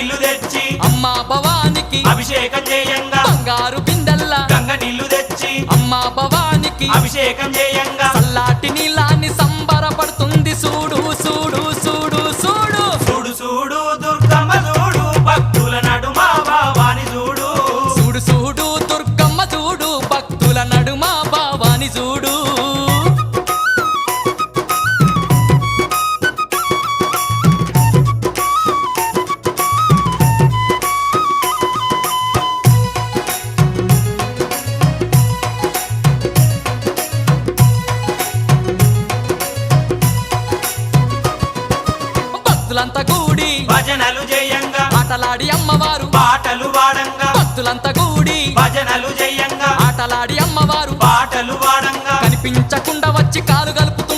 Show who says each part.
Speaker 1: నీళ్లు తెచ్చి
Speaker 2: అమ్మా భవానికి
Speaker 1: అభిషేకం చేయంగా
Speaker 2: బంగారు బిందెల్ల
Speaker 1: గంగ నీళ్లు తెచ్చి
Speaker 2: అమ్మా భవానికి
Speaker 1: అభిషేకం చేయంగా
Speaker 2: చల్లాటి నీళ్ళాన్ని సంబరపడుతుంది చూడు చూడు చూడు చూడు
Speaker 1: చూడు చూడు దుర్గమ్మ చూడు భక్తుల నడుమ భావాని చూడు
Speaker 2: చూడు చూడు దుర్గమ్మ చూడు భక్తుల నడుమ భావాని చూడు భక్తులంతా కూడి
Speaker 1: భజనలు చేయంగా
Speaker 2: ఆటలాడి అమ్మవారు
Speaker 1: పాటలు వాడంగా
Speaker 2: భక్తులంతా కూడి
Speaker 1: భజనలు చేయంగా
Speaker 2: ఆటలాడి అమ్మవారు
Speaker 1: పాటలు వాడంగా
Speaker 2: కనిపించకుండా వచ్చి కాలు కలుపుతూ